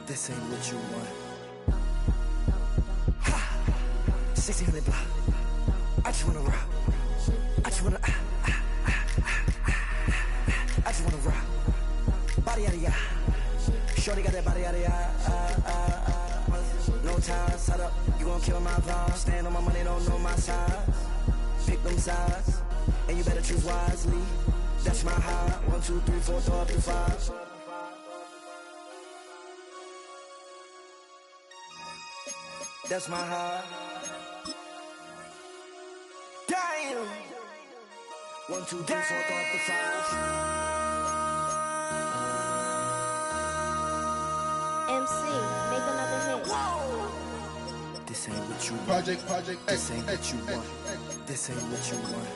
This ain't what you want. Ha! 1600 block. I just wanna rock. I just wanna I just wanna rock. Body yada yada. Shorty got that body yada yada. No time, set up. You gon' kill my vibe. Stand on my money, don't know my size. Pick them sides, and you better choose wisely. That's my high. 1, 2, 3, 4, throw up to 5. That's my high. Damn. 1, 2, 3, 4, throw up to 5. MC, make another hit. Whoa. This ain't what you want. Project. This ain't what you want. This ain't what you want.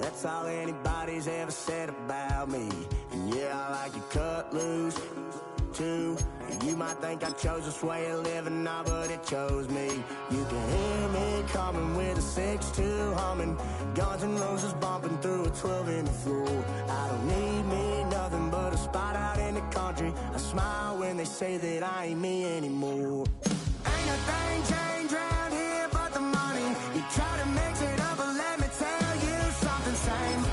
That's all anybody's ever said about me. And yeah, I like you cut loose, too. And you might think I chose this way of living now, but it chose me. You can hear me coming with a 6-2 humming, Guns N' Roses bumping through a 12 in the floor. I don't need me nothing but a spot out in the country. I smile when they say that I ain't me anymore. Ain't a thing changed round here but the money. You try to mix it up, but let me tell you something. Same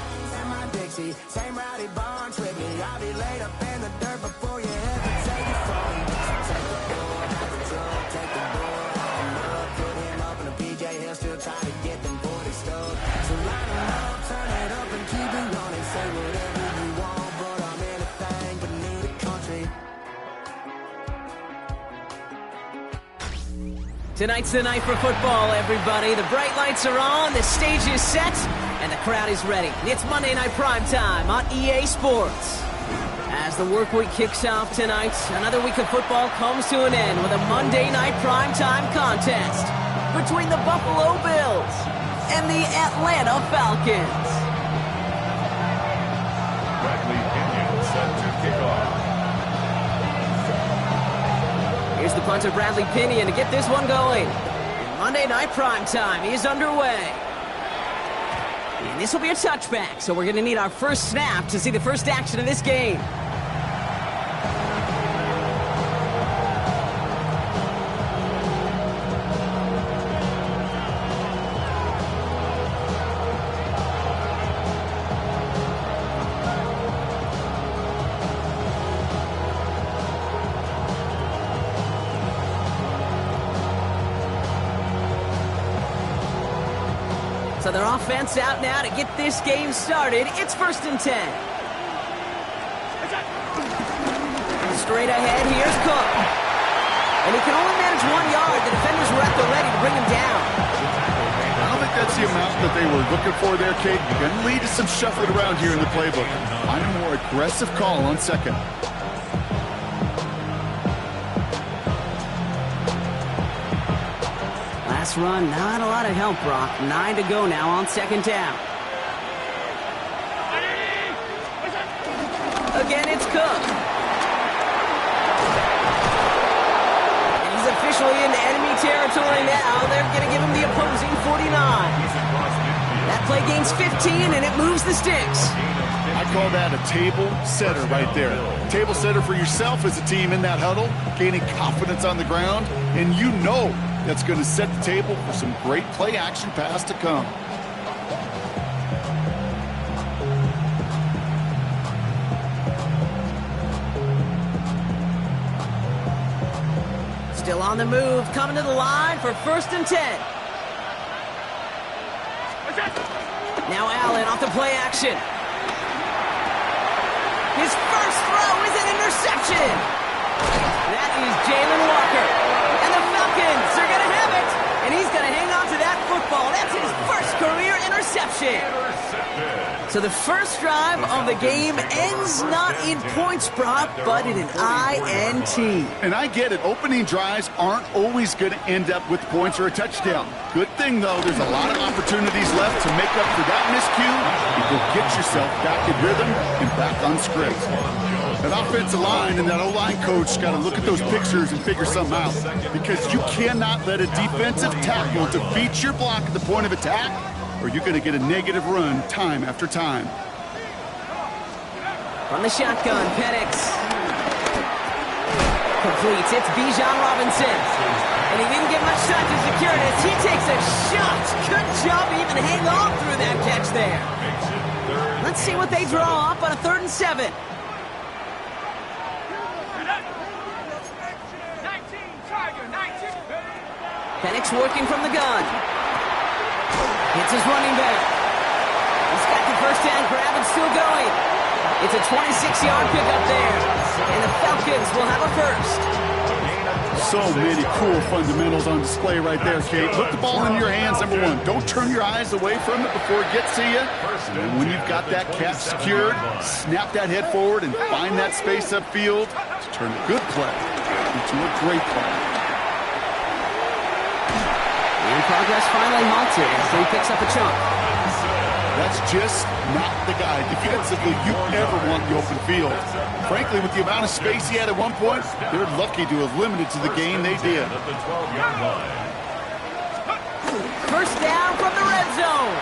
my Dixie, same rowdy bunch with me. I'll be laid up in the dirt before you ever take it from me. So take the boy, have the drug, take the boy, have the love, put him up in a PJ, he'll still try to get them 40 stuck. So line him up, turn it up and keep it running. Say whatever you want, but I'm anything but new to country. Tonight's the night for football, everybody. The bright lights are on, the stage is set, and the crowd is ready. It's Monday Night Primetime on EA Sports. As the work week kicks off tonight, another week of football comes to an end with a Monday Night Primetime contest between the Buffalo Bills and the Atlanta Falcons. Bradley Pinion set to kick off. Here's the punter, Bradley Pinion, to get this one going. Monday Night Primetime is underway. And this will be a touchback, so we're going to need our first snap to see the first action of this game. So their offense out now to get this game started. It's 1st and 10. Straight ahead, here's Cook. And he can only manage 1 yard. The defenders were at the ready to bring him down. I don't think that's the amount that they were looking for there, Kate. You're going to lead to some shuffling around here in the playbook. Find a more aggressive call on second. Last run, not a lot of help, Brock. 9 to go now on 2nd down. Again, it's Cook. And he's officially in enemy territory now. They're going to give him the opposing 49. That play gains 15, and it moves the sticks. I call that a table setter right there. Table setter for yourself as a team in that huddle, gaining confidence on the ground, and you know that's going to set the table for some great play action pass to come. Still on the move, coming to the line for 1st and 10. Now Allen off the play action. His first throw is an interception. That is Jalen Walker. And the Falcons are going to have it. And he's going to hang on to that football. That's his first career interception. So the first drive of the game ends not in points, Brock, but in an INT. And I get it. Opening drives aren't always going to end up with points or a touchdown. Good thing, though, there's a lot of opportunities left to make up for that miscue. You will get yourself back in rhythm and back on script. That offensive line and that O-line coach got to look at those pictures and figure something out, because you cannot let a defensive tackle defeat your block at the point of attack, or you're going to get a negative run time after time. From the shotgun, Penix completes. It's Bijan Robinson. And he didn't get much time to secure it as he takes a shot. Good job to even hang on through that catch there. Let's see what they draw up on a 3rd and 7. Penix working from the gun. It's his running back. He's got the first down grab and still going. It's a 26-yard pickup there. And the Falcons will have a first. So many cool fundamentals on display right there, Kate. Put the ball in your hands, number one. Don't turn your eyes away from it before it gets to you. And then when you've got that catch secured, snap that head forward and find that space upfield to turn a good play into a great play. And progress finally halted as he picks up a chunk. That's just not the guy defensively you ever want in the open field. Frankly, with the amount of space he had at one point, they're lucky to have limited to the game they did. First down from the red zone.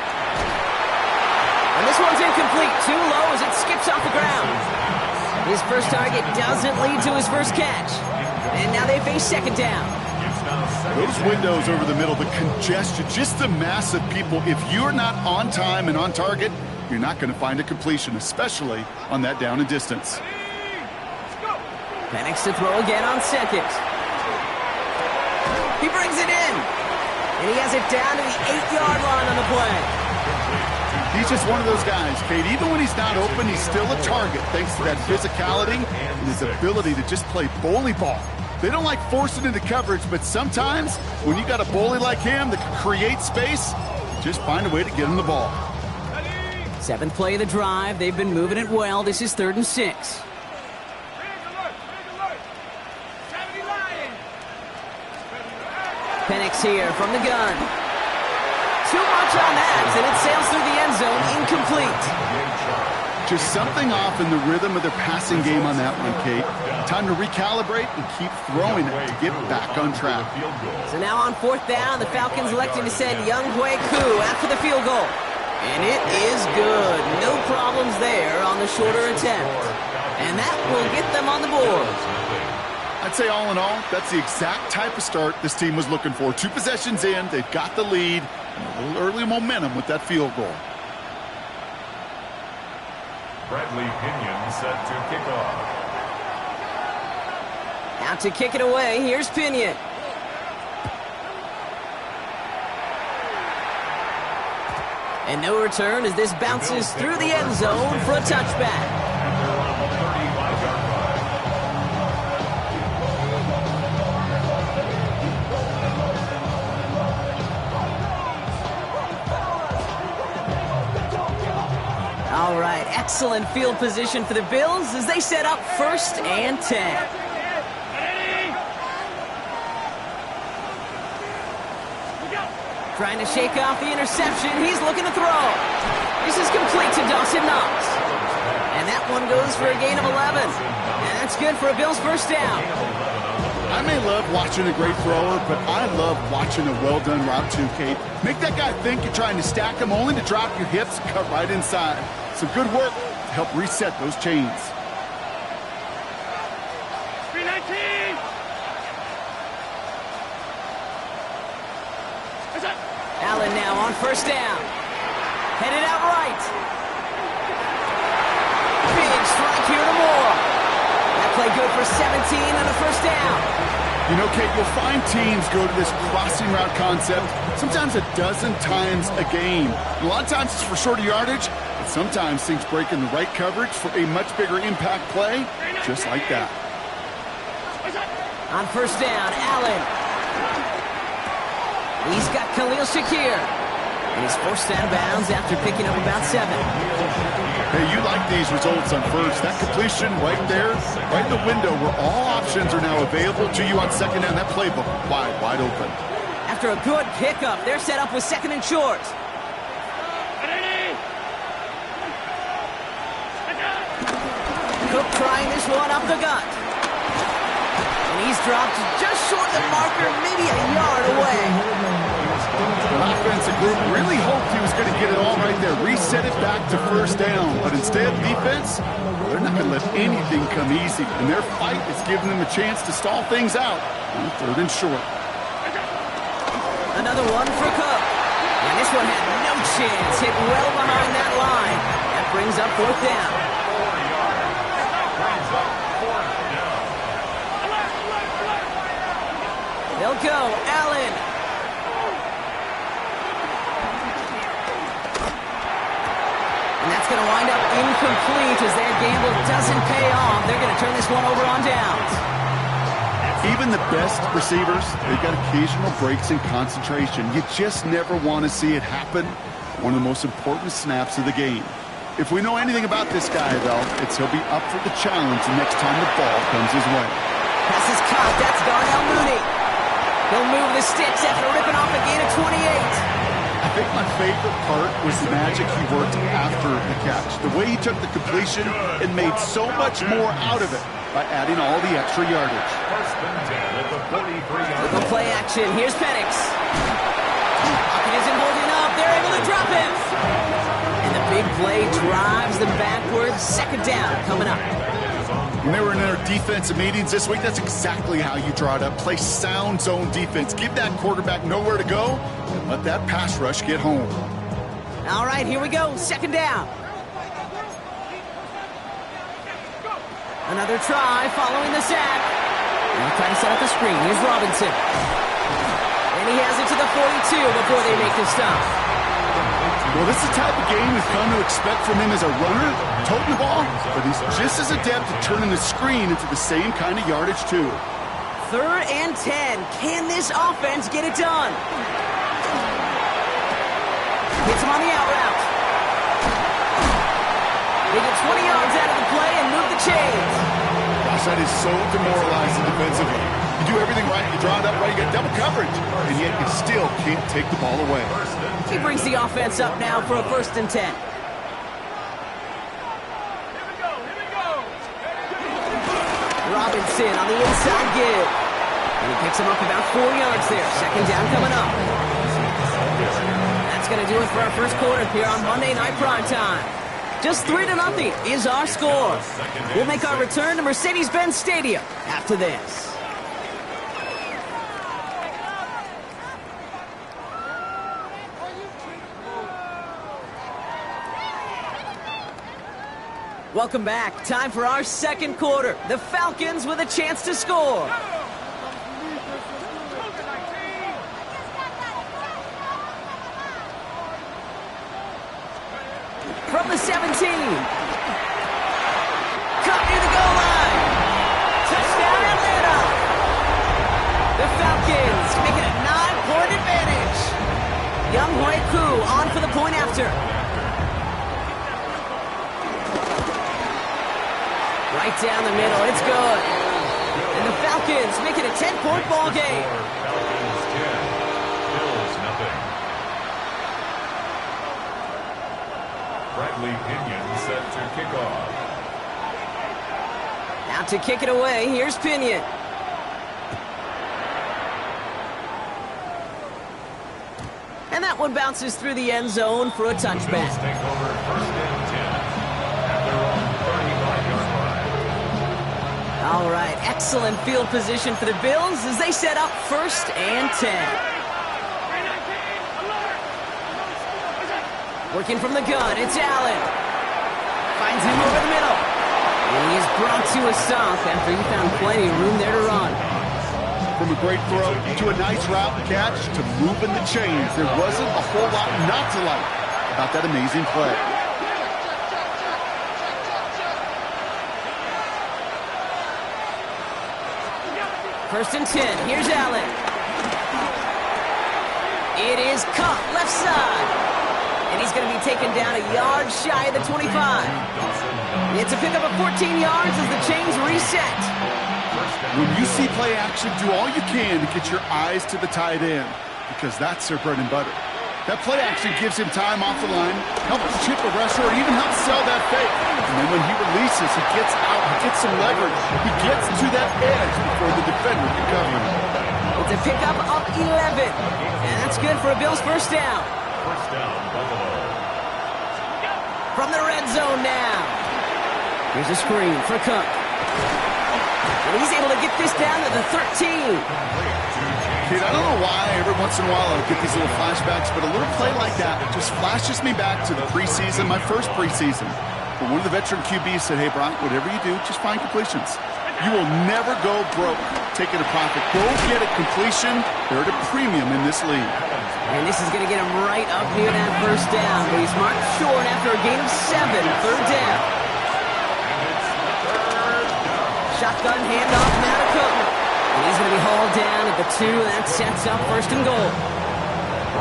And this one's incomplete. Too low as it skips off the ground. His first target doesn't lead to his first catch. And now they face 2nd down. Those windows over the middle, the congestion, just the mass of people. If you're not on time and on target, you're not going to find a completion, especially on that down and distance. Penix to throw again on 2nd. He brings it in. And he has it down to the 8-yard line on the play. He's just one of those guys, Kate. Even when he's not open, he's still a target thanks to that physicality and his ability to just play bully ball. They don't like forcing into coverage, but sometimes when you got a bully like him that can create space, just find a way to get him the ball. 7th play of the drive. They've been moving it well. This is 3rd and 6. Penix here from the gun. Too much on that, and it sails through the end zone, incomplete. Just something off in the rhythm of their passing game on that one, Kate. Time to recalibrate and keep throwing it to get back on track. So now on 4th down, the Falcons electing to send Younghoe Koo after the field goal. And it is good. No problems there on the shorter attempt. And that will get them on the board. I'd say all in all, that's the exact type of start this team was looking for. 2 possessions in, they've got the lead, and a little early momentum with that field goal. Bradley Pinion set to kick off. Out to kick it away, here's Pinion. And no return as this bounces through the end zone for a touchback. All right, excellent field position for the Bills as they set up 1st and 10. Trying to shake off the interception. He's looking to throw. This is complete to Dawson Knox. And that one goes for a gain of 11. And that's good for a Bills first down. I may love watching a great thrower, but I love watching a well-done route too, Kate. Make that guy think you're trying to stack him only to drop your hips and cut right inside. Some good work to help reset those chains. 319! Allen now on 1st down. Headed out right. Big strike here to Moore. That play good for 17 and a first down. You know, Kate, you'll find teams go to this crossing route concept sometimes a dozen times a game. And a lot of times it's for shorter yardage, but sometimes things break in the right coverage for a much bigger impact play, just like that. On first down, Allen. He's got Khalil Shakir. And he's forced out of bounds after picking up about 7. Hey, you like these results on first. That completion right there, right in the window where all options are now available to you on second down. That playbook wide open. After a good pickup, they're set up with second and short. Cook trying this one up the gut. And he's dropped just short of the marker, maybe a yard away. The offensive group really hoped he was going to get it all right there, reset it back to first down. But instead, defense, they're not going to let anything come easy. And their fight is giving them a chance to stall things out on third and short. Another one for Cook. And this one had no chance. Hit well behind that line. That brings up fourth down. They'll go. Allen. And that's going to wind up incomplete as their gamble doesn't pay off. They're going to turn this one over on downs. Even the best receivers, they've got occasional breaks in concentration. You just never want to see it happen. One of the most important snaps of the game. If we know anything about this guy, though, it's he'll be up for the challenge the next time the ball comes his way. Pass is caught. That's Darnell Mooney. He'll move the sticks after ripping off a gain of 28. I think my favorite part was the magic he worked after the catch. The way he took the completion and made so much more out of it by adding all the extra yardage. Little play action. Here's Penix. Pocket isn't holding up. They're able to drop him. And the big play drives them backwards. Second down coming up. When they were in their defensive meetings this week, that's exactly how you draw it up. Play sound zone defense. Give that quarterback nowhere to go and let that pass rush get home. All right, here we go. Second down. Another try following the sack. Now trying to set up the screen. Here's Robinson. And he has it to the 42 before they make the stop. Well, this is the type of game we've come to expect from him as a runner, toting the ball, but he's just as adept at turning the screen into the same kind of yardage, too. Third and 10. Can this offense get it done? Hits him on the out route. They get 20 yards out of the play and move the chains. Gosh, that is so demoralizing defensively. You do everything right, you draw it up right, you get double coverage, and yet you still can't take the ball away. He brings the offense up now for a first and 10. Robinson on the inside give. And he picks him up about 4 yards there. Second down coming up. That's going to do it for our first quarter here on Monday Night Primetime. Just 3-0 is our score. We'll make our return to Mercedes-Benz Stadium after this. Welcome back. Time for our second quarter. The Falcons with a chance to score. From the 17. Cut near the goal line. Touchdown, Atlanta. The Falcons making a 9-point advantage. Young Hui Koo on for the point after. Right down the middle, it's good. And the Falcons make it a 10-point ball game. Falcons 10, Bills nothing. Bradley Pinion set to kick off. Now to kick it away, here's Pinion. And that one bounces through the end zone for a touchback. Bills take over first and 10 at their own 35-yard line. All right, excellent field position for the Bills as they set up first and 10. Working from the gun, it's Allen. Finds him over the middle. And he is brought to a stop after he found plenty of room there to run. From a great throw to a nice route catch to moving the chains, there wasn't a whole lot not to like about that amazing play. First and 10. Here's Allen. It is caught left side. And he's going to be taken down a yard shy of the 25. It's a pickup of 14 yards as the chains reset. When you see play action, do all you can to get your eyes to the tight end, because that's their bread and butter. That play action gives him time off the line, helps chip a rusher, or even helps sell that fake. And then when he releases, he gets out, he gets some leverage. He gets to that edge before the defender can cover him. It's a pickup of 11. And that's good for a Bills first down. First down, Buffalo. From the red zone now. Here's a screen for Cook. And he's able to get this down to the 13. Kid, I don't know why every once in a while I'll get these little flashbacks, but a little play like that just flashes me back to the preseason, my first preseason. But one of the veteran QBs said, hey, Brock, whatever you do, just find completions. You will never go broke taking a profit. Go get a completion. They're at a premium in this league. And this is going to get him right up near that first down. But he's marked short after a gain of 7. Third down. Shotgun handoff now to Cook. And he's going to be hauled down at the 2. That sets up first and goal.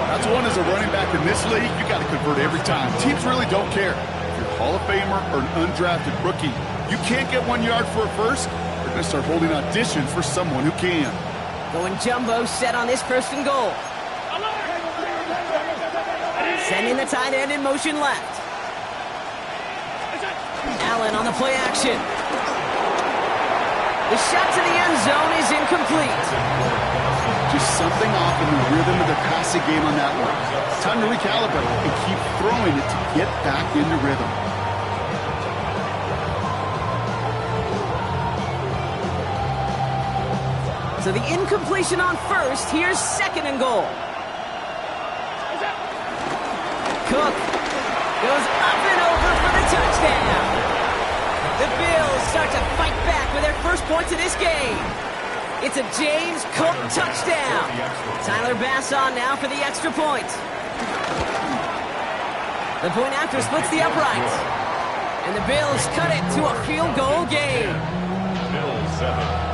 That's one as a running back in this league. You got to convert every time. Teams really don't care. If you're a Hall of Famer or an undrafted rookie, you can't get 1 yard for a first. They're going to start holding auditions for someone who can. Going jumbo set on this first and goal. Sending the tight end in motion left. Allen on the play action. The shot to the end zone is incomplete. Just something off in the rhythm of the passing game on that one. Time to recalibrate and keep throwing it to get back into rhythm. So the incompletion on first. Here's second and goal. Cook goes up and over for the touchdown. The Bills start to fight back with their first points of this game. It's a James Cook touchdown. Tyler Bass on now for the extra point. The point after splits the uprights. And the Bills cut it to a field goal game. Bills 7.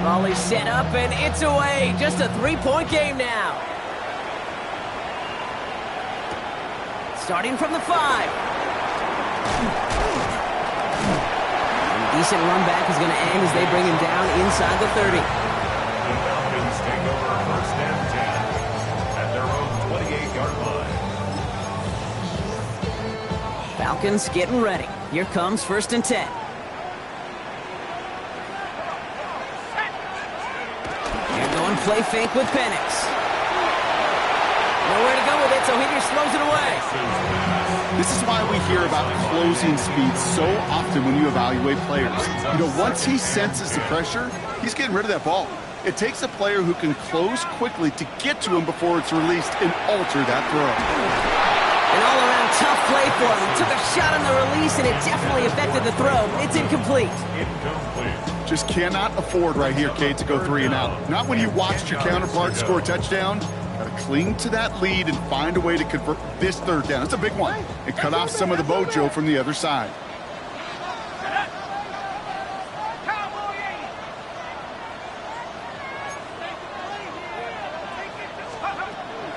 Volley set up, and it's away. Just a 3-point game now. Starting from the 5. And decent run back is going to end as they bring him down inside the 30. The Falcons take over first and 10 at their own 28-yard line. Falcons getting ready. Here comes first and 10. Play fake with Penix. Nowhere to go with it, so he just throws it away. This is why we hear about closing speed so often when you evaluate players. You know, once he senses the pressure, he's getting rid of that ball. It takes a player who can close quickly to get to him before it's released and alter that throw. An all-around tough play for him. He took a shot on the release, and it definitely affected the throw. It's incomplete. Just cannot afford right here, Kate, to go 3 and out. Not when you watched your counterpart score a touchdown. Got to cling to that lead and find a way to convert this third down. It's a big one. And cut off some of the mojo from the other side.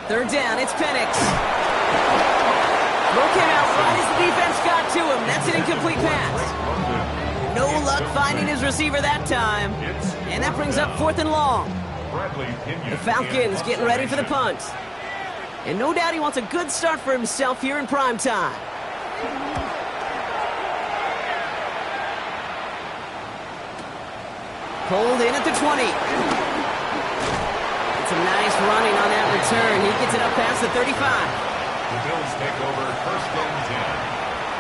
Third down, it's Penix. Throw came out right as the defense got to him. That's an incomplete pass. No luck finding his receiver that time. And that brings up 4th and long. The Falcons getting ready for the punt. And no doubt he wants a good start for himself here in prime time. Pulled in at the 20. It's a nice running on that return. He gets it up past the 35. The Bills take over first and 10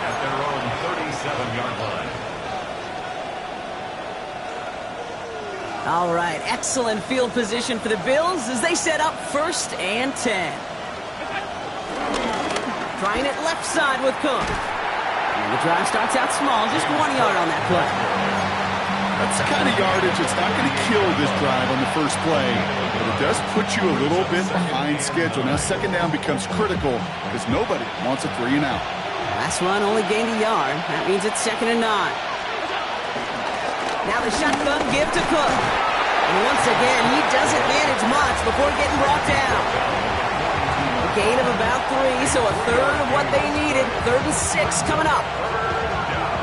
at their own 37-yard line. All right, excellent field position for the Bills as they set up 1st and 10. Trying it left side with Cook. And the drive starts out small, just 1 yard on that play. That's the kind of yardage that's not going to kill this drive on the first play, but it does put you a little bit behind schedule. Now 2nd down becomes critical because nobody wants a 3 and out. Last run only gained a yard. That means it's 2nd and 9. Now the shotgun give to Cook. And once again, he doesn't manage much before getting brought down. A gain of about 3, so a third of what they needed. 3rd and 6 coming up.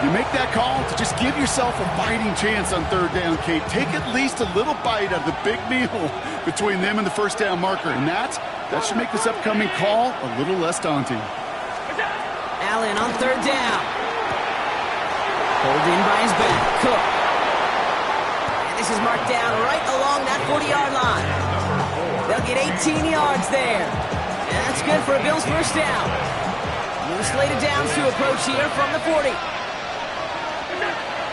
You make that call to just give yourself a fighting chance on 3rd down, Kate. Take at least a little bite out of the big meal between them and the 1st down marker. And that should make this upcoming call a little less daunting. Allen on 3rd down. Pulled in by his back. Cook. And this is marked down right along that 40-yard line. They'll get 18 yards there. And that's good for a Bills 1st down. New slated downs to approach here from the 40.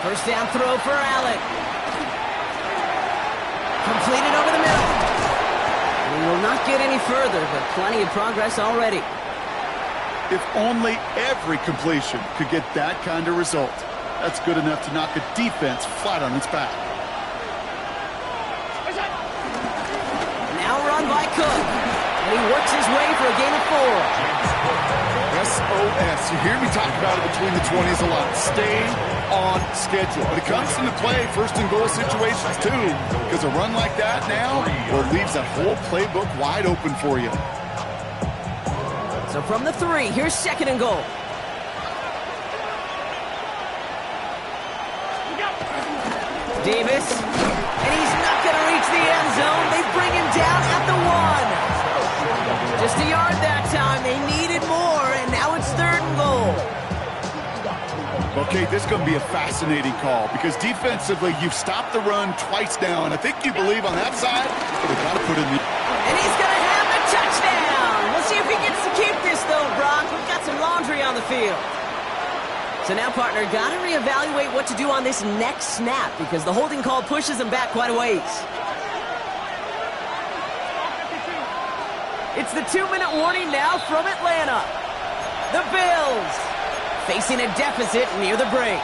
1st down throw for Allen. Completed over the middle. He will not get any further, but plenty of progress already. If only every completion could get that kind of result. That's good enough to knock a defense flat on its back. Now run by Cook. And he works his way for a gain of 4. SOS. You hear me talk about it between the 20s a lot. Stay on schedule. But it comes into play 1st and goal situations too, because a run like that now, well, leaves that whole playbook wide open for you. So from the 3, here's 2nd and goal. Davis, and he's not going to reach the end zone. They bring him down at the 1. Just a yard that time. They needed more, and now it's 3rd and goal. Okay, this is going to be a fascinating call because defensively, you've stopped the run twice now, and I think you believe on that side, they've got to put in the... And he's going to have a touchdown. We'll see if he gets to keep this, though, Brock. We've got some laundry on the field. So now, partner, got to reevaluate what to do on this next snap because the holding call pushes him back quite a ways. It's the 2-minute warning now from Atlanta. The Bills facing a deficit near the break.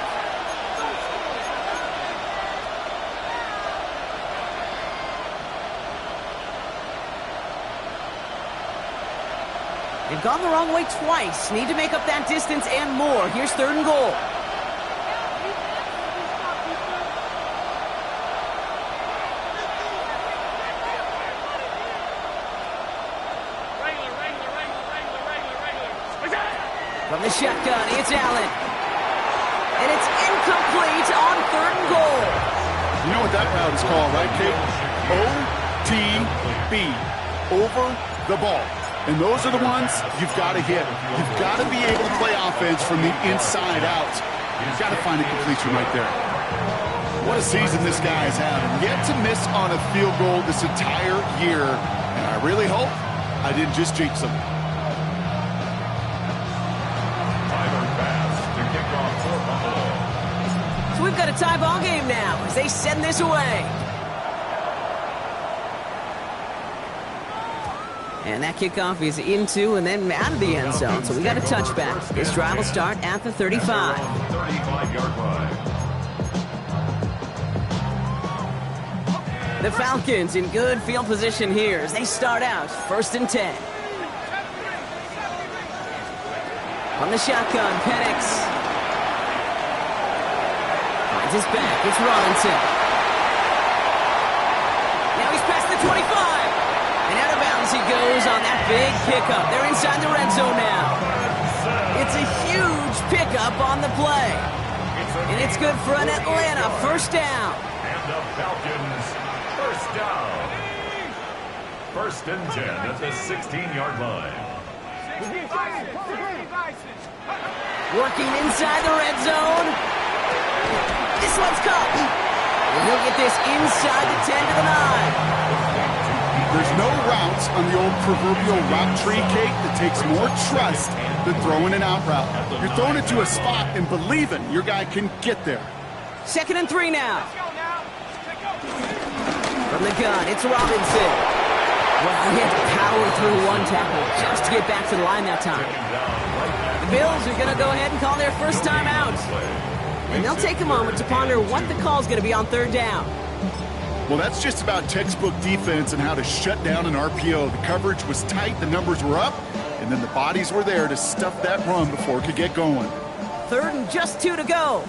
They've gone the wrong way twice. Need to make up that distance and more. Here's 3rd and goal. From the shotgun, it's Allen. And it's incomplete on 3rd and goal. You know what that route is called, right, Kate? OTB. Over the ball. And those are the ones you've got to hit. You've got to be able to play offense from the inside out. You've got to find a completion right there. What a season this guy has had. Yet to miss on a field goal this entire year. And I really hope I didn't just jinx him. So we've got a tie ball game now as they send this away. And that kickoff is into and then out of the end zone. So we got a touchback. This drive will start at the 35. 35-yard line. The Falcons in good field position here as they start out 1st and 10. On the shotgun, Penix. Finds his back. It's Robinson. Now he's past the 25. And out of bounds he goes on that big pickup. They're inside the red zone now. It's a huge pickup on the play. And it's good for an Atlanta 1st down. And the Falcons, 1st down. 1st and 10 at the 16-yard line. Working inside the red zone. This one's caught. And he'll get this inside the 10 to the 9. There's no routes on the old proverbial route tree, Kate, that takes more trust than throwing an out route. You're throwing it to a spot and believing your guy can get there. 2nd and 3 now. From the gun, it's Robinson. Well, he had to power through one tackle just to get back to the line that time. The Bills are going to go ahead and call their first time out. And they'll take a moment to ponder what the call is going to be on third down. Well, that's just about textbook defense and how to shut down an RPO. The coverage was tight, the numbers were up, and then the bodies were there to stuff that run before it could get going. Third and just 2 to go.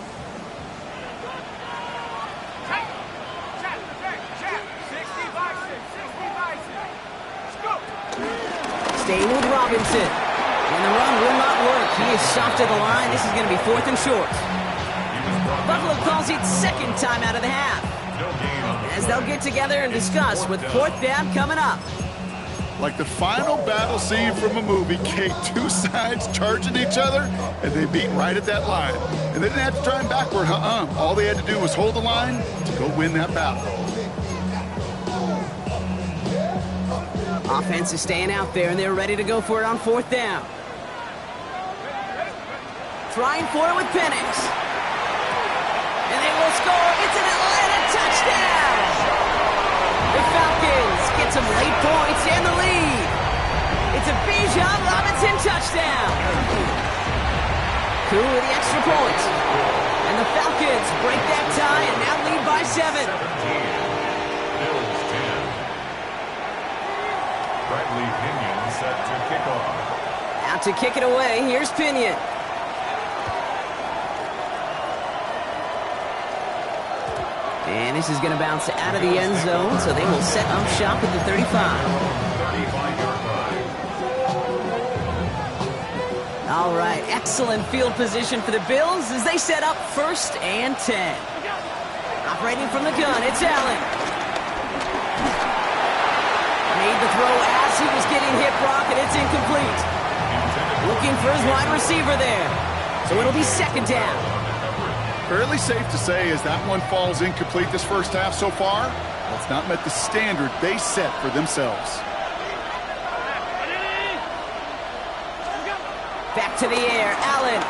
Staying with Robinson. And the run will not work. He is soft at the line. This is going to be 4th and short. Buffalo calls it second time out of the half, as they'll get together and discuss with 4th down coming up. Like the final battle scene from a movie, Kate, two sides charging each other, and they beat right at that line. And they didn't have to try and backward, All they had to do was hold the line to go win that battle. Offense is staying out there, and they're ready to go for it on 4th down. Trying for it with Penix. And they will score. It's an Atlanta touchdown. The Falcons get some late points and the lead. It's a Bijan Robinson touchdown. Cool with the extra point. And the Falcons break that tie and now lead by 7. Bills 10. Bradley Pinion set to kick off. Out to kick it away, here's Pinion. And this is going to bounce out of the end zone, so they will set up shop at the 35. 35-yard line. All right, excellent field position for the Bills as they set up 1st and 10. Operating from the gun, it's Allen. Made the throw as he was getting hit, Brock, and it's incomplete. Looking for his wide receiver there. So it'll be 2nd down. Fairly safe to say as that one falls incomplete this first half so far, it's not met the standard they set for themselves. Back to the air, Allen.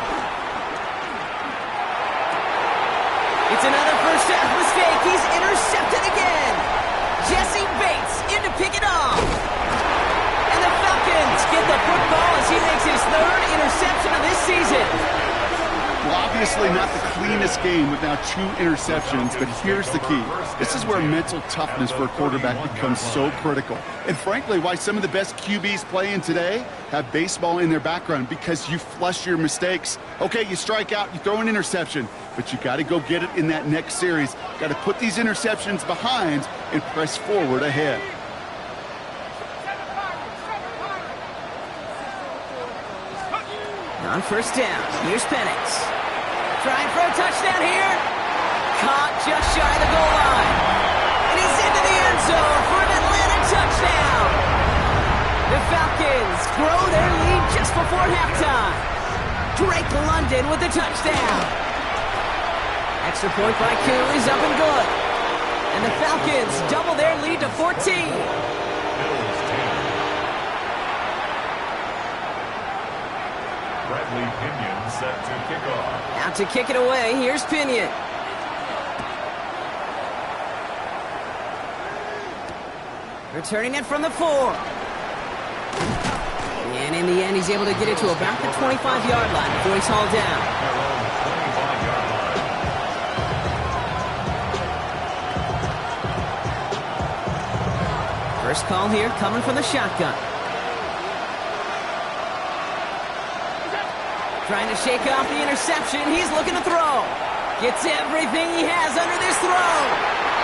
It's another first half mistake. He's intercepted again. Jesse Bates in to pick it off. And the Falcons get the football as he makes his 3rd interception of this season. Well, obviously not the cleanest game with now 2 interceptions, but here's the key. This is where mental toughness for a quarterback becomes so critical. And frankly, why some of the best QBs playing today have baseball in their background, because you flush your mistakes. Okay, you strike out, you throw an interception, but you got to go get it in that next series. Got to put these interceptions behind and press forward ahead. On 1st down, here's Penix. Trying for a touchdown here. Caught just shy of the goal line. And he's into the end zone for an Atlanta touchdown. The Falcons grow their lead just before halftime. Drake London with the touchdown. Extra point by Koo is up and good. And the Falcons double their lead to 14. Bradley Pinion set to kick off. Out to kick it away, here's Pinion. Returning it from the 4. And in the end, he's able to get it to about the 25-yard line before he's hauled down. First call here coming from the shotgun. Trying to shake off the interception. He's looking to throw. Gets everything he has under this throw.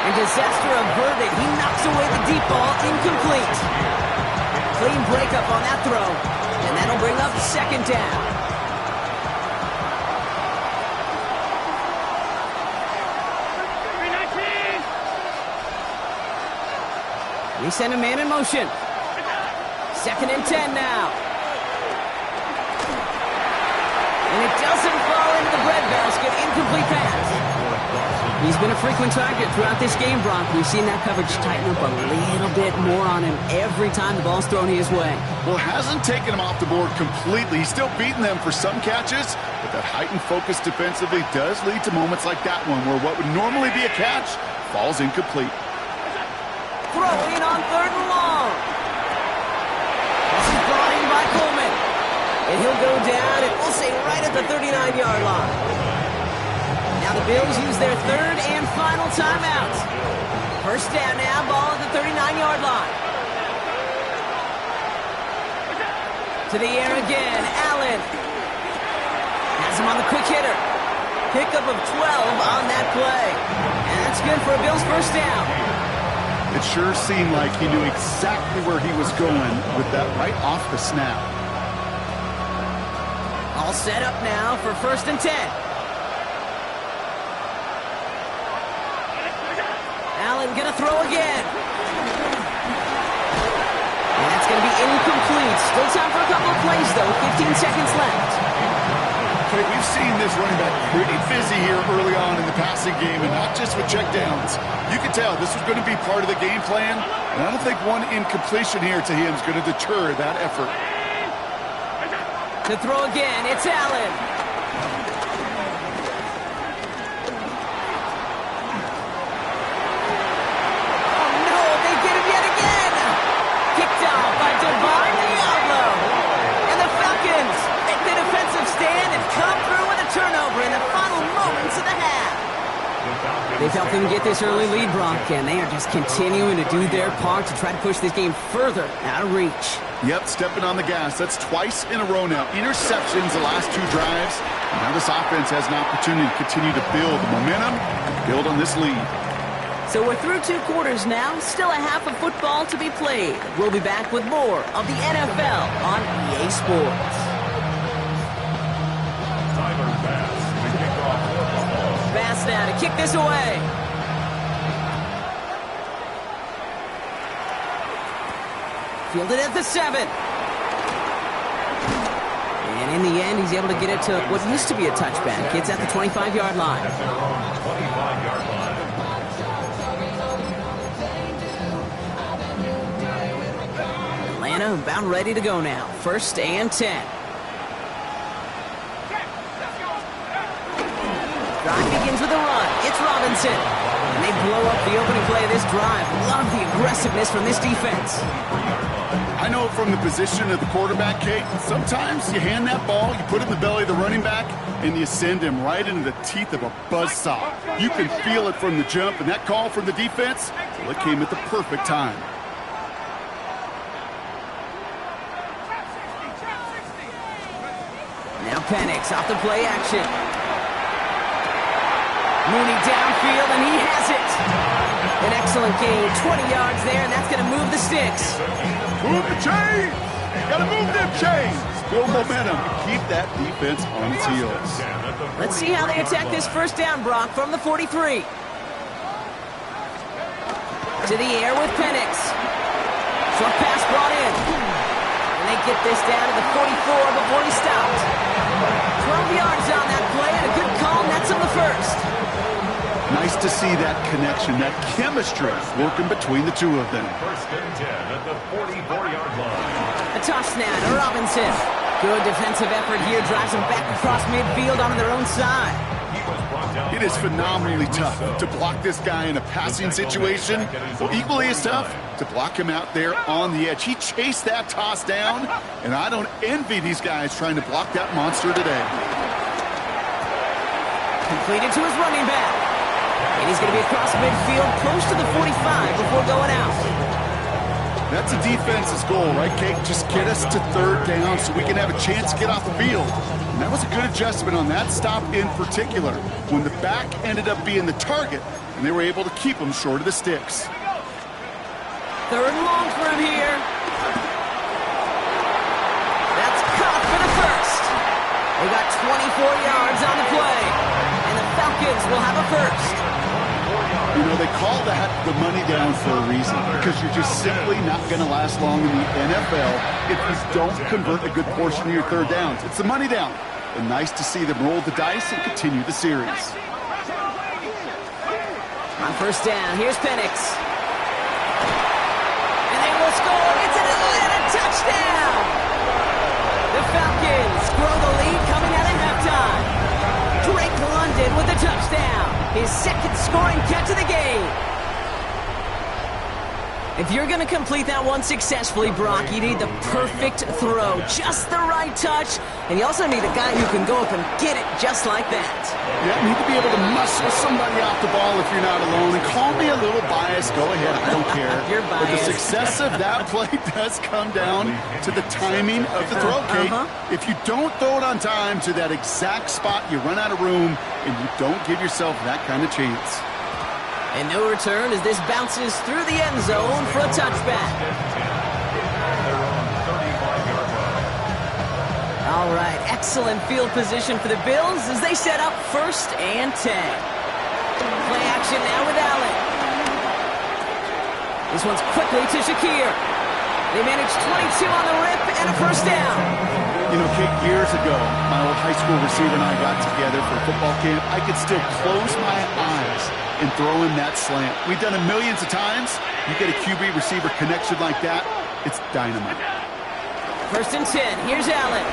And disaster averted. He knocks away the deep ball. Incomplete. Clean breakup on that throw. And that'll bring up 2nd down. We send a man in motion. 2nd and 10 now. And it doesn't fall into the breadbasket. Incomplete pass. He's been a frequent target throughout this game, Brock. We've seen that coverage tighten up a little bit more on him every time the ball's thrown his way. Well, hasn't taken him off the board completely. He's still beating them for some catches, but that heightened focus defensively does lead to moments like that one where what would normally be a catch falls incomplete. throwing on 3rd and long. This is brought in by Coleman. And he'll go down, and we'll say right at the 39-yard line. Now the Bills use their 3rd and final timeout. First down now, ball at the 39-yard line. To the air again, Allen. Has him on the quick hitter. Pickup of 12 on that play. And that's good for a Bills first down. It sure seemed like he knew exactly where he was going with that right off the snap. All set up now for 1st and 10. Allen gonna throw again. And that's gonna be incomplete. Still time for a couple of plays though. 15 seconds left. Okay, we've seen this running back pretty busy here early on in the passing game, and not just with checkdowns. You can tell this was going to be part of the game plan, and I don't think one incompletion here to him is going to deter that effort. To throw again, it's Allen. Oh no, they get him yet again. Kicked out by Divine Diablo. And the Falcons make the defensive stand and come through with a turnover in the final moments of the half. They felt they can get this early lead, Brock, and they are just continuing to do their part to try to push this game further out of reach. Yep, stepping on the gas. That's twice in a row now. Interceptions the last 2 drives. Now this offense has an opportunity to continue to build momentum and build on this lead. So we're through 2 quarters now. Still a half of football to be played. We'll be back with more of the NFL on EA Sports. Bass now to kick this away. Fielded at the 7. And in the end, he's able to get it to what used to be a touchback. It's at the 25-yard line. Atlanta about ready to go now. 1st and 10. Drive begins with a run. It's Robinson. And they blow up the opening play of this drive. Love the aggressiveness from this defense. I know from the position of the quarterback, Kate, sometimes you hand that ball, you put it in the belly of the running back, and you send him right into the teeth of a buzzsaw. You can feel it from the jump, and that call from the defense, well, it came at the perfect time. Now Penix off the play action. Mooney downfield, and he has it. An excellent gain, 20 yards there, and that's going to move the sticks. Move the chains! Gotta move them chains! Build momentum. Keep that defense on its heels. Let's see how they attack this first down, Brock, from the 43. To the air with Penix. Short pass brought in. And they get this down to the 44 before he stopped. 12 yards on that play, and a good call, nets on the first. Nice to see that connection, that chemistry working between the two of them. 1st and 10 at the 44-yard line. A toss now to Robinson. Good defensive effort here, drives them back across midfield onto their own side. It is phenomenally tough to block this guy in a passing situation. Well, equally as tough to block him out there on the edge. He chased that toss down, and I don't envy these guys trying to block that monster today. Completed to his running back. And he's going to be across midfield, close to the 45 before going out. That's a defense's goal, right, Kate? Just get us to 3rd down so we can have a chance to get off the field. And that was a good adjustment on that stop in particular, when the back ended up being the target, and they were able to keep him short of the sticks. 3rd and long for him here. That's caught for the first. They got 24 yards on the play, and the Falcons will have a first. You know, they call that the money down for a reason, because you're just simply not going to last long in the NFL if you don't convert a good portion of your 3rd downs. It's the money down. And nice to see them roll the dice and continue the series. On 1st down, here's Penix. And they will score. It's an Atlanta touchdown. The Falcons grow the lead coming out of halftime. Drake London with the touchdown. His 2nd scoring catch of the game. If you're going to complete that one successfully, Brock, you need the perfect throw, just the right touch, and you also need a guy who can go up and get it just like that. Yeah, you need to be able to muscle somebody off the ball if you're not alone. And call me a little biased. Go ahead. I don't care. You're biased. But the success of that play does come down to the timing of the throw, Kate. If you don't throw it on time to that exact spot, you run out of room, and you don't give yourself that kind of chance. And no return as this bounces through the end zone for a touchback. All right, excellent field position for the Bills as they set up 1st and 10. Play action now with Allen. This one's quickly to Shakir. They manage 22 on the rip and a 1st down. You know, Kate, years ago, my old high school receiver and I got together for a football camp. I could still close my eyes and throw in that slant. We've done it millions of times. You get a QB receiver connection like that, it's dynamite. 1st and 10. Here's Allen.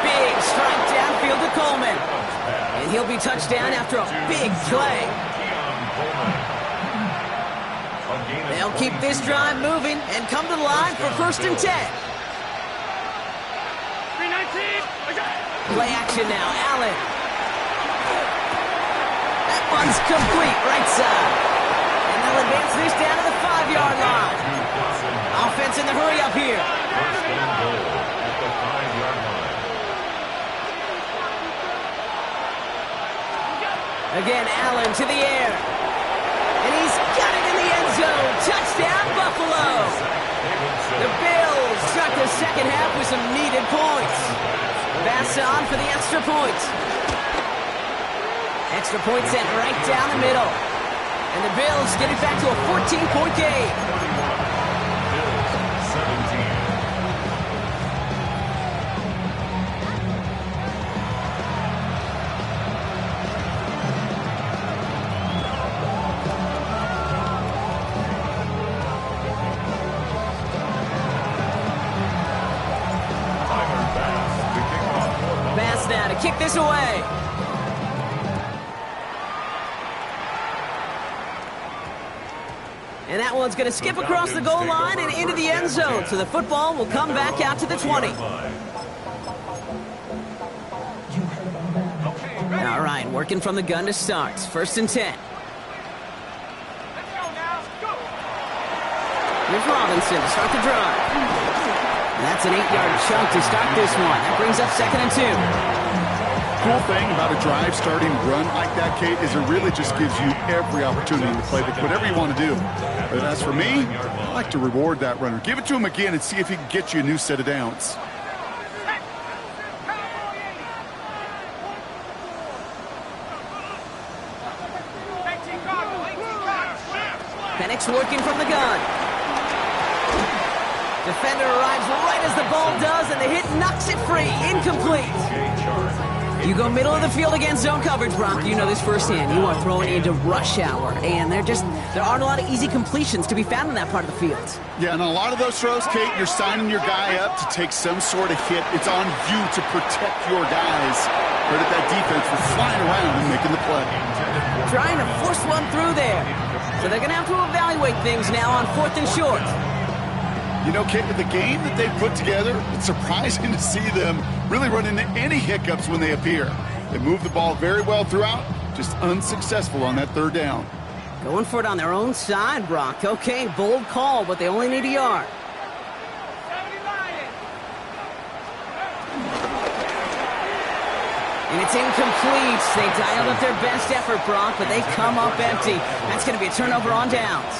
Big strike downfield to Coleman. And he'll be touched down after a big play. They'll keep this drive moving and come to the line for 1st and 10. Play action now. Allen. That one's complete right side. And they'll advance this down to the 5-yard line. Offense in the hurry up here. Again, Allen to the air. And he's got it in the end zone. Touchdown, Buffalo. The Bills start the second half with some needed points. Pass on for the extra point. Extra point sent right down the middle. And the Bills get it back to a 14-point game. Bills 17. Bass now to kick this away. And that one's going to skip across the goal line and into the end zone. So the football will come back out to the 20. All right, working from the gun to start. 1st and 10. Here's Robinson to start the drive. That's an 8-yard chunk to start this one. That brings up 2nd and 2. Cool thing about a drive starting run like that, Kate, is it really just gives you every opportunity to play whatever you want to do. But as for me, I like to reward that runner. Give it to him again and see if he can get you a new set of downs. Penix working from the gun. Defender arrives right as the ball does, and the hit knocks it free. Incomplete. You go middle of the field against zone coverage, Brock. You know this firsthand. You are throwing into rush hour, and there aren't a lot of easy completions to be found in that part of the field. Yeah, and a lot of those throws, Kate, you're signing your guy up to take some sort of hit. It's on you to protect your guys. Credit that defense for flying around and making the play. Trying to force one through there. So they're going to have to evaluate things now on 4th and short. You know, Kate, with the game that they've put together, it's surprising to see them really run into any hiccups when they appear. They move the ball very well throughout, just unsuccessful on that 3rd down. Going for it on their own side, Brock. Okay, bold call, but they only need a yard. And it's incomplete. They dialed up their best effort, Brock, but they come up empty. That's going to be a turnover on downs.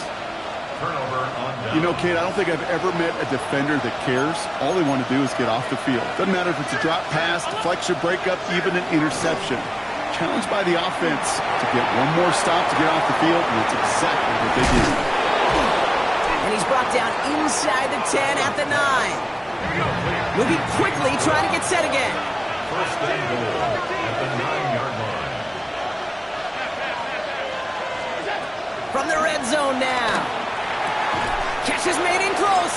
You know, Kate, I don't think I've ever met a defender that cares. All they want to do is get off the field. Doesn't matter if it's a drop pass, deflection, breakup, even an interception. Challenged by the offense to get one more stop to get off the field, and it's exactly what they do. And he's brought down inside the 10 at the 9. Moving quickly, trying to get set again. 1st and goal at the 9-yard line. From the red zone now. Catch is made in close.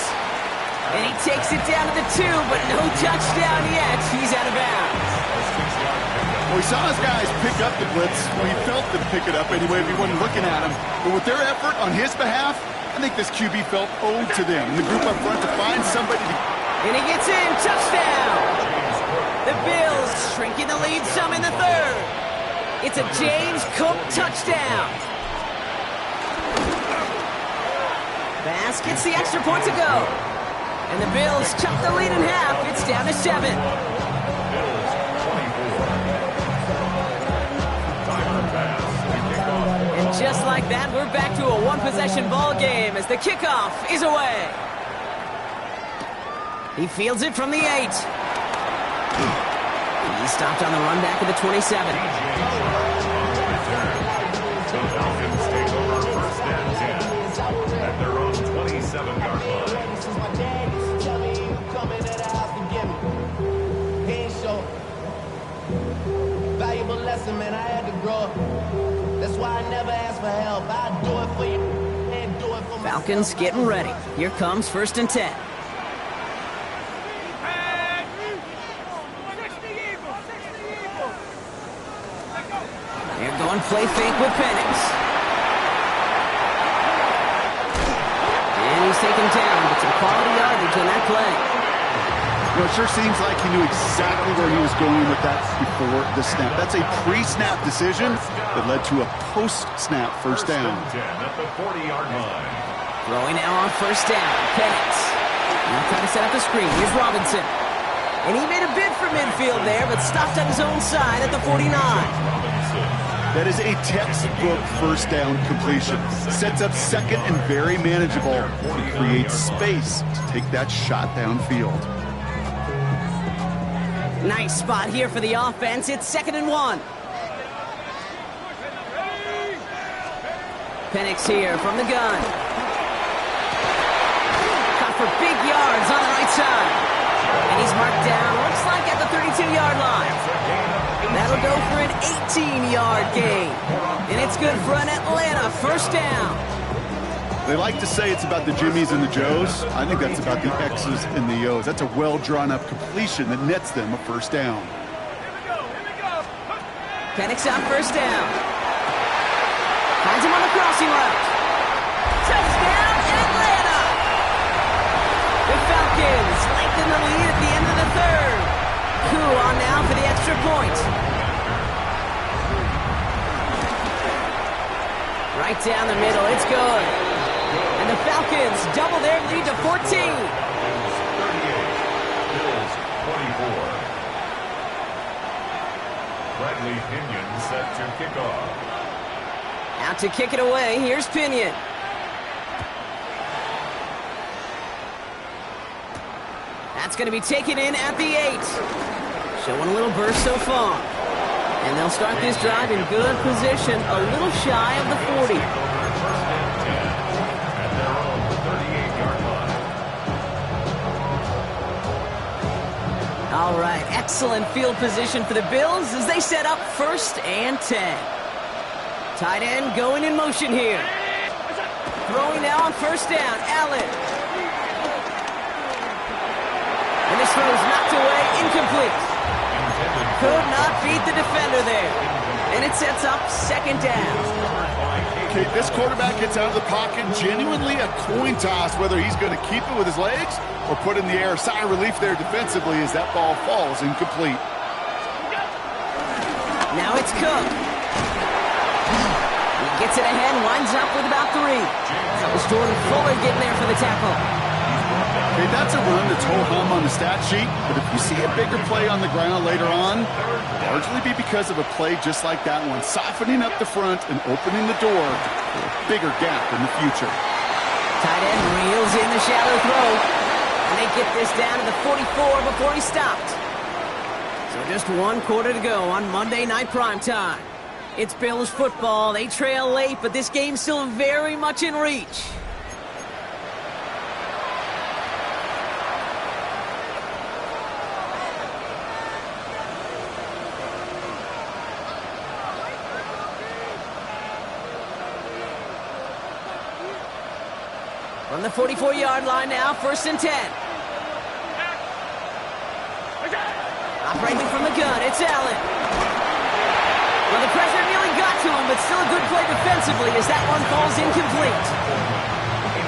And he takes it down to the 2, but no touchdown yet. He's out of bounds. Well, he saw his guys pick up the blitz. Well, he felt them pick it up anyway if he wasn't looking at him. But with their effort on his behalf, I think this QB felt owed to them. And the group up front to find somebody to... And he gets in. Touchdown! The Bills shrinking the lead some in the third. It's a James Cook touchdown. Bass gets the extra point to go. And the Bills chop the lead in half. It's down to 7. And just like that, we're back to a one-possession ball game as the kickoff is away. He fields it from the 8. He stopped on the run back at the 27. The Falcons take over first and 10 at their own 27-yard line. Valuable lesson, man. I had to grow up. That's why I never ask for help. I do it for you and do it for myself. Falcons getting ready. Here comes first and 10. They're going play fake with Penix. And he's taken down, but some quality yardage on that play. Well, it sure seems like he knew exactly where he was going with that before the snap. That's a pre-snap decision that led to a post-snap first down. At the 40-yard line. Throwing now on first down. Penix. Now trying to set up the screen. Here's Robinson. And he made a bid for midfield there, but stopped on his own side at the 49. That is a textbook first down completion. Sets up second and very manageable and creates space to take that shot downfield. Nice spot here for the offense. It's 2nd and 1. Penix here from the gun. Cut for big yards on the right side. And he's marked down, looks like at the 32-yard line. That'll go for an 18-yard gain. And it's good for an Atlanta first down. They like to say it's about the Jimmies and the Joes. I think that's about the X's and the O's. That's a well-drawn-up completion that nets them a first down. Penix on first down. Finds him on the crossing route. Touchdown, Atlanta! The Falcons lengthen the lead at the end of the third. Coup on now for the extra point. Right down the middle, it's good. And the Falcons double their lead to 14. 38, Bills 24. Bradley Pinion set to kick off. Out to kick it away, here's Pinion. That's going to be taken in at the 8. Showing a little burst so far. And they'll start this drive in good position, a little shy of the 40. All right, excellent field position for the Bills as they set up 1st and 10. Tight end going in motion here. Throwing now on first down, Allen. And this one is knocked away, incomplete. Could not beat the defender there. And it sets up 2nd down. Okay, this quarterback gets out of the pocket, genuinely a coin toss whether he's going to keep it with his legs or put in the air. Sigh of relief there defensively as that ball falls incomplete. Now it's Cook. He gets it ahead, winds up with about 3. That was Jordan Fuller getting there for the tackle. Okay, that's a run that's ho-hum on the stat sheet, but if you see a bigger play on the ground later on, largely be because of a play just like that one, softening up the front and opening the door for a bigger gap in the future. Tight end reels in the shallow throw, and they get this down to the 44 before he stopped. So just 1 quarter to go on Monday Night Primetime. It's Bills football. They trail late, but this game's still very much in reach. From the 44-yard line now, 1st and 10. Operating from the gun, it's Allen. Well, the pressure nearly got to him, but still a good play defensively as that one falls incomplete.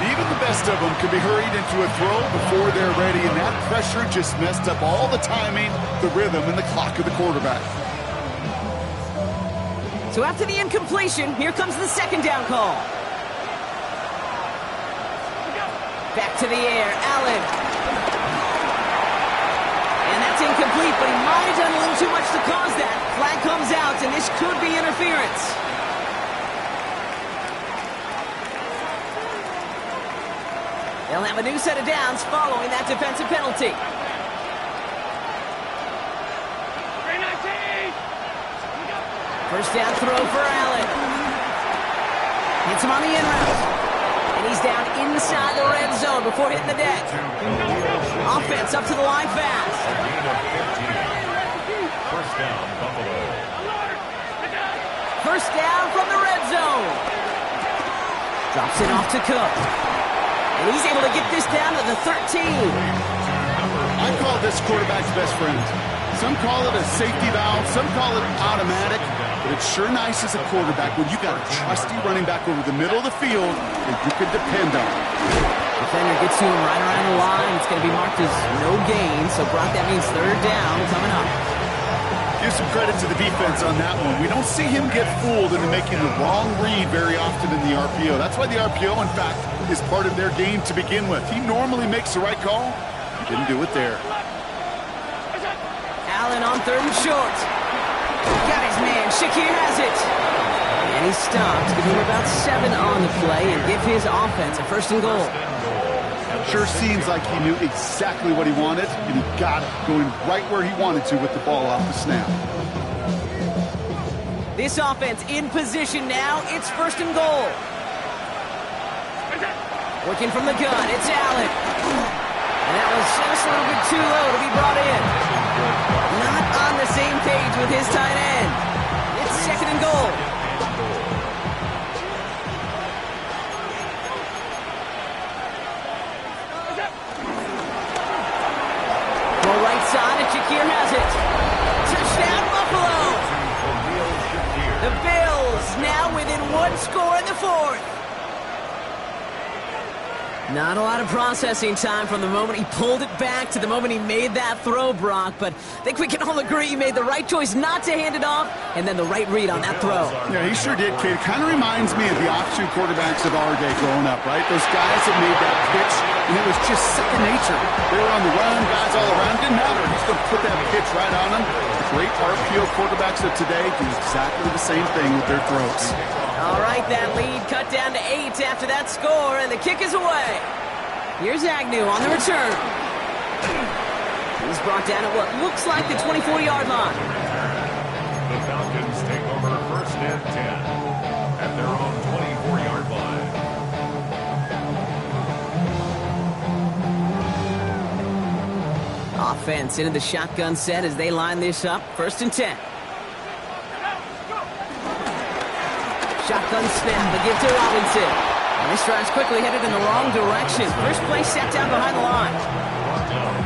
Even the best of them could be hurried into a throw before they're ready, and that pressure just messed up all the timing, the rhythm, and the clock of the quarterback. So after the incompletion, here comes the second down call. Back to the air, Allen. And that's incomplete, but he might have done a little too much to cause that. Flag comes out, and this could be interference. They'll have a new set of downs following that defensive penalty. First down throw for Allen. Hits him on the in route. And he's down inside the red zone before hitting the deck. Offense up to the line fast. First down, Buffalo. First down from the red zone. Drops it off to Cook. And he's able to get this down to the 13. I call this quarterback's best friend. Some call it a safety valve, some call it automatic, but it's sure nice as a quarterback when you got a trusty running back over the middle of the field that you can depend on. Defender gets to him right around the line. It's going to be marked as no gain, so Brock, that means third down coming up. Give some credit to the defense on that one. We don't see him get fooled into making the wrong read very often in the RPO. That's why the RPO, in fact, is part of their game to begin with. He normally makes the right call. He didn't do it there. Allen on third and short. Got his man. Shakir has it. And he stops. Give him about 7 on the play and give his offense a first and goal. Sure seems like he knew exactly what he wanted, and he got it, going right where he wanted to with the ball off the snap. This offense in position now. It's first and goal. Working from the gun. It's Allen. And that was just a little bit too low to be brought in. Not on the same page with his tight end. It's second and goal. Well, right side, and Shakir has it. Touchdown, Buffalo. The Bills now within 1 score in the fourth. Not a lot of processing time from the moment he pulled it back to the moment he made that throw, Brock. But I think we can all agree he made the right choice not to hand it off, and then the right read on that throw. Yeah, he sure did, Kate. It kind of reminds me of the offshoot quarterbacks of our day growing up, right? Those guys that made that pitch, and it was just second nature. They were on the run, guys all around. Didn't matter. He's going to put that pitch right on them. The great RPO quarterbacks of today do exactly the same thing with their throws. All right, that lead cut down to 8 after that score, and the kick is away. Here's Agnew on the return. He's brought down at what looks like the 24-yard line. The Falcons take over first and 10 at their own 24-yard line. Offense into the shotgun set as they line this up. First and 10. Shotgun snap, the give to Robinson. And this drive's quickly headed in the wrong direction. First play set down behind the line.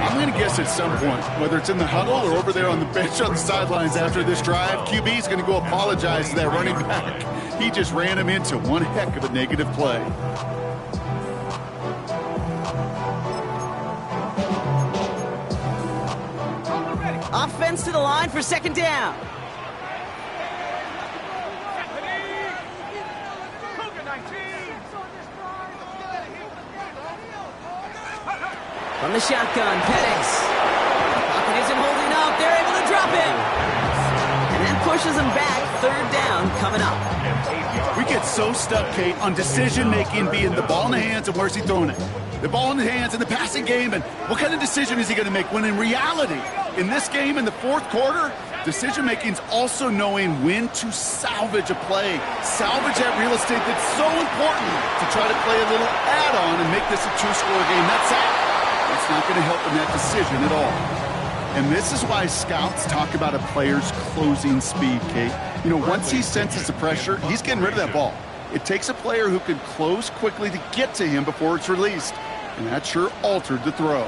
I'm going to guess at some point, whether it's in the huddle or over there on the bench on the sidelines after this drive, QB's going to go apologize to that running back. He just ran him into one heck of a negative play. Offense to the line for second down. From the shotgun, Penix. Pocket isn't holding up. They're able to drop him. And that pushes them back. Third down coming up. We get so stuck, Kate, on decision-making being the ball in the hands and where's he throwing it. The ball in the hands in the passing game, and what kind of decision is he going to make? When in reality, in this game, in the fourth quarter, decision-making is also knowing when to salvage a play. Salvage that real estate that's so important to try to play a little add-on and make this a two-score game. That's it. It's not going to help in that decision at all. And this is why scouts talk about a player's closing speed, Kate. You know, once he senses the pressure, he's getting rid of that ball. It takes a player who can close quickly to get to him before it's released. And that sure altered the throw.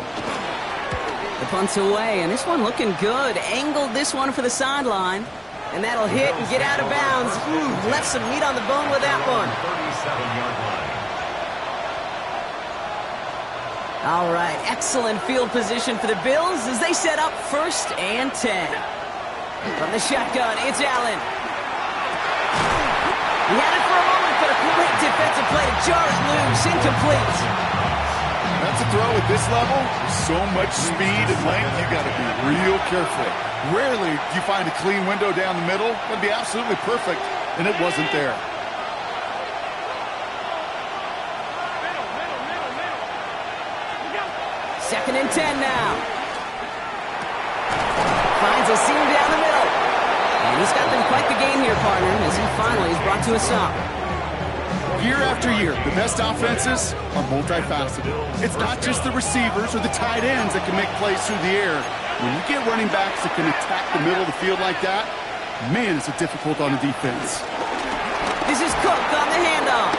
The punt's away, and this one looking good. Angled this one for the sideline. And that'll hit and get out of bounds. Left some meat on the bone with that one. 37-yard line. All right, excellent field position for the Bills as they set up 1st and 10. From the shotgun, it's Allen. He had it for a moment, but a great defensive play to jar it loose, incomplete. That's a throw at this level. So much speed and length, you got to be real careful. Rarely do you find a clean window down the middle. That'd be absolutely perfect, and it wasn't there. Second and 10 now. Finds a seam down the middle. And he's got them quite the game here, partner, as he finally is brought to a stop. Year after year, the best offenses are multifaceted. It's not just the receivers or the tight ends that can make plays through the air. When you get running backs that can attack the middle of the field like that, man, is it difficult on the defense. This is Cook on the handoff.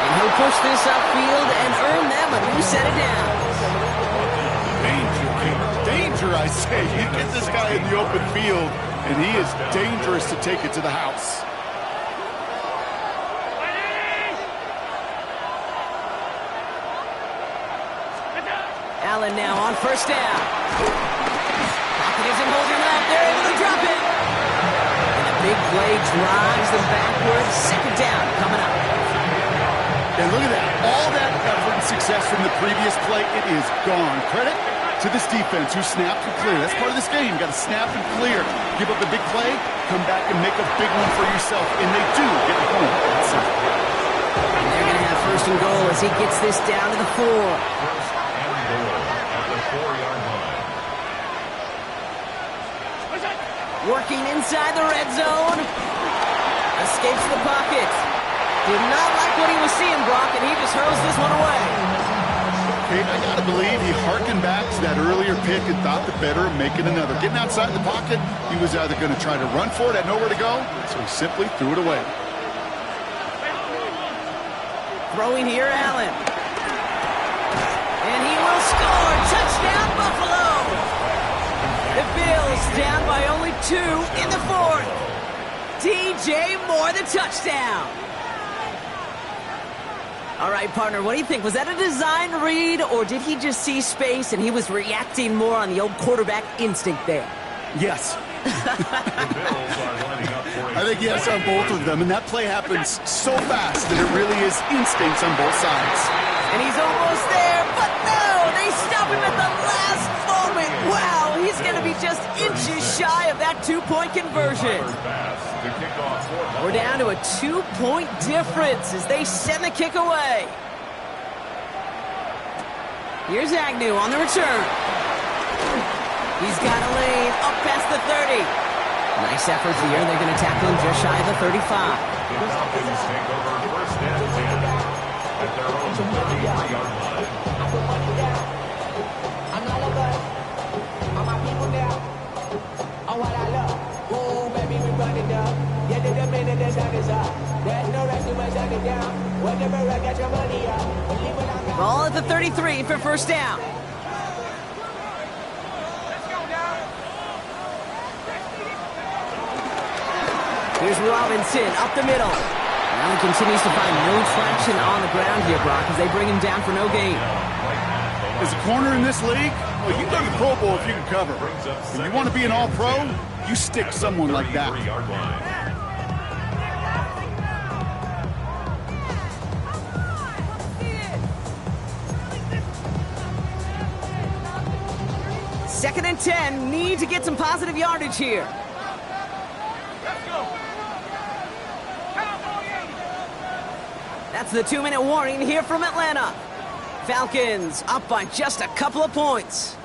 And he'll push this upfield and earn them a new set of downs. Danger, I say. You get this guy in the open field, and he is dangerous to take it to the house. Allen now on 1st down. Pocket isn't holding up. They're able to drop it. And a big play drives them backwards. 2nd down coming up. And look at that. All that effort and success from the previous play, it is gone. Credit to this defense who snapped and clear. That's part of this game. You got to snap and clear. Give up a big play, come back and make a big one for yourself. And they do get it home. That's it. And they're going to have 1st and goal as he gets this down to the 4. 1st and goal at the 4-yard line. Working inside the red zone. Escapes the pocket. Did not like what he was seeing, Brock, and he just hurls this one away. Kate, I got to believe he hearkened back to that earlier pick and thought the better of making another. Getting outside the pocket, he was either going to try to run for it, had nowhere to go, so he simply threw it away. Throwing here, Allen. And he will score. Touchdown, Buffalo. The Bills down by only 2 in the 4th. DJ Moore, the touchdown. All right, partner, what do you think? Was that a design read, or did he just see space and he was reacting more on the old quarterback instinct there? Yes. The Bills are lining up for I think yes on both of them, and that play happens so fast that it really is instincts on both sides. And he's almost there, but no! They stop him at the last moment! Wow, he's going to be just inches shy of that 2-point conversion. We're down to a 2-point difference as they send the kick away. Here's Agnew on the return. He's got a lane up past the 30. Nice effort here. They're going to tackle him just shy of the 35. The Falcons take over 1st and 10 at their own 33-yard line. I'm not a bud. All my people now. Oh, what I love. Ooh, baby, we run it up. Yeah, the minute the sun is up. There's no rest to my sun it down. Whatever I got your money up. Believe what I got. Ball at the 33 for 1st down. Here's Robinson up the middle. Allen continues to find no traction on the ground here, Brock, as they bring him down for no gain. As a corner in this league, well, you go to the Pro Bowl if you can cover. If you want to be an All-Pro, you stick someone like that. 33-yard line. Second and 10, need to get some positive yardage here. That's the 2-minute warning here from Atlanta. Falcons up by just a couple of points.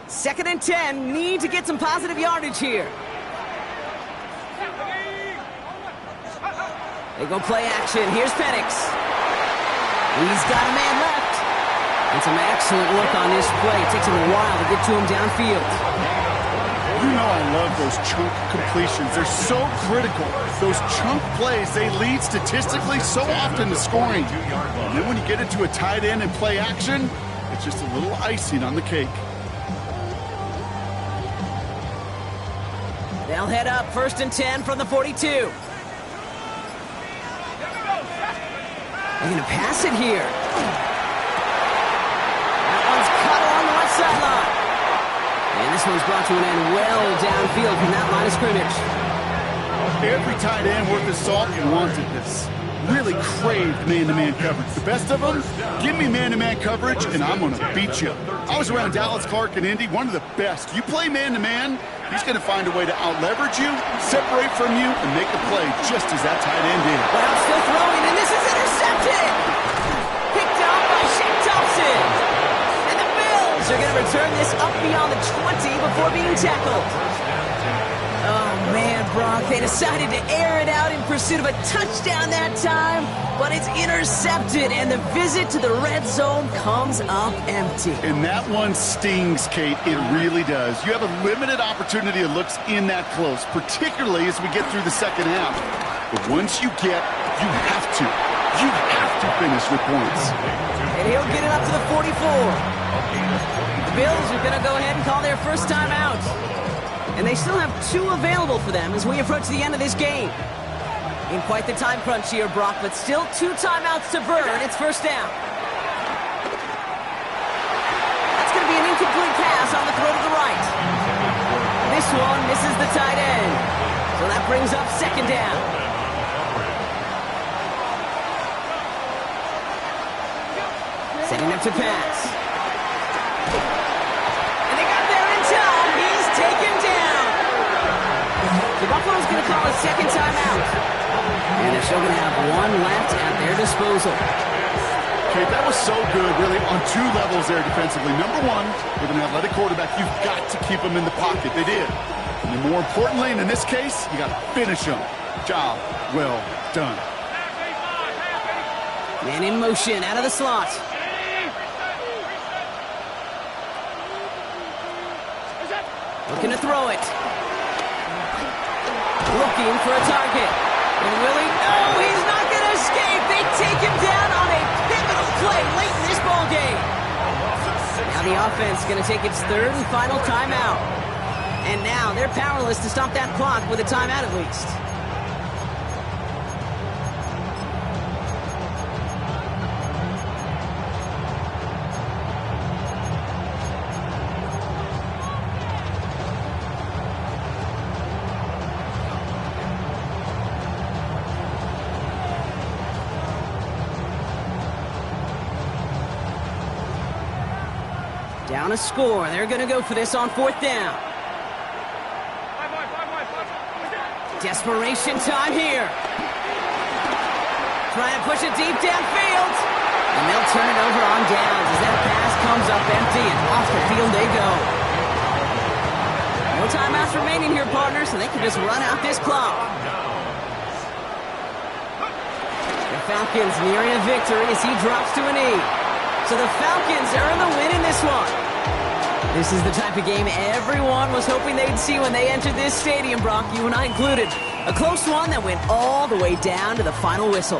Second and 10, need to get some positive yardage here. They go play action. Here's Penix. He's got a man left. And some excellent work on this play. It takes him a while to get to him downfield. You know I love those chunk completions. They're so critical. Those chunk plays, they lead statistically so often to scoring. And then when you get into a tight end and play action, it's just a little icing on the cake. They'll head up 1st and 10 from the 42. They're going to pass it here. That one's cut along the left sideline. And this one's brought to an end well downfield from that line of scrimmage. Every tight end worth his salt wanted this. Really craved man-to-man coverage. The best of them, give me man-to-man coverage, and I'm going to beat you. I was around Dallas Clark and Indy, one of the best. You play man-to-man, he's going to find a way to out-leverage you, separate from you, and make a play just as that tight end did. Well, still throwing, and this is intercepted! Picked up by Shaq Thompson. And the Bills are going to return this up beyond the 20 before being tackled. Oh, man, Brock, they decided to air it out in pursuit of a touchdown that time, but it's intercepted, and the visit to the red zone comes up empty. And that one stings, Kate. It really does. You have a limited opportunity of looks in that close, particularly as we get through the second half. But once you have to finish with points. And he'll get it up to the 44. The Bills are going to go ahead and call their first timeout. And they still have 2 available for them as we approach the end of this game. In quite the time crunch here, Brock, but still 2 timeouts to burn. It's first down. That's going to be an incomplete pass on the throw to the right. This one misses the tight end. So that brings up second down. Setting up to pass. And they got there in time. He's taken down. The Buffalo's going to call a second timeout. And they're still going to have 1 left at their disposal. Okay, that was so good, really, on 2 levels there defensively. Number 1, with an athletic quarterback, you've got to keep him in the pocket. They did. And more importantly, and in this case, you got to finish him. Job well done. Man in motion, out of the slot. Looking to throw it. Looking for a target. And Willie, no, he's not going to escape. They take him down on a pivotal play late in this ball game. Now the offense is going to take its 3rd and final timeout. And now they're powerless to stop that clock with a timeout at least. Down a score. They're going to go for this on 4th down. Desperation time here. Trying to push it deep downfield. And they'll turn it over on downs as that pass comes up empty and off the field they go. No timeouts remaining here, partners, so they can just run out this clock. The Falcons nearing a victory as he drops to a knee. So the Falcons earn the win in this one. This is the type of game everyone was hoping they'd see when they entered this stadium, Brock, you and I included. A close one that went all the way down to the final whistle.